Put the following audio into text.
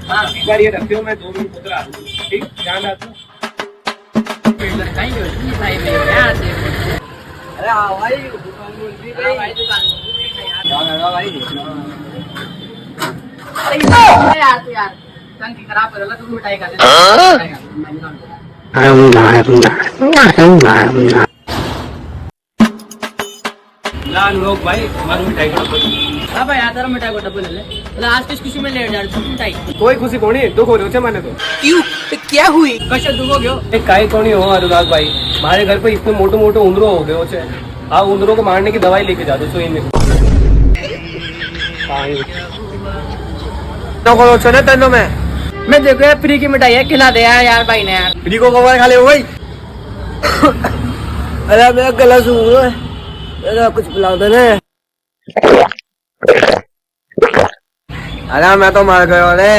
हाँ एक बार ये रखते हो, मैं 2 मिनट उतर आ रहा हूँ, ठीक, ध्यान रखना। अरे हाँ भाई, दुकान बोल दी भाई, दुकान भाई यार तू यार टंकी खराब कर रहा, तू मिठाई खा ले। ला अनुभव भाई, हमारी मिठाई का डब्बा। हाँ भाई यार, तेरा मिठाई को डब्बा ले ले। लास्ट किस खुशी में ले जा रही मिठाई? कोई खुशी कोनी, दुख हो रहे हो मैंने तो। क्यों? क्या हुई? कैसे दुख हो गयो? एक काई कोनी हो अनुराग भाई, हमारे घर पे इतने मोटे मोटे उंदरों हो गए हो। आप उंदरों को मारने की दवाई लेके जा दो सुई में। तो करो चले तेनो में। मैं देखो यार, फ्री की मिठाई है, खिला दे यार भाई ने यार। फ्री को कवर खा ले हो भाई। अरे मेरा गला सूख रहा है, मेरा कुछ पिला दे ना। अरे मैं तो मर गया रे।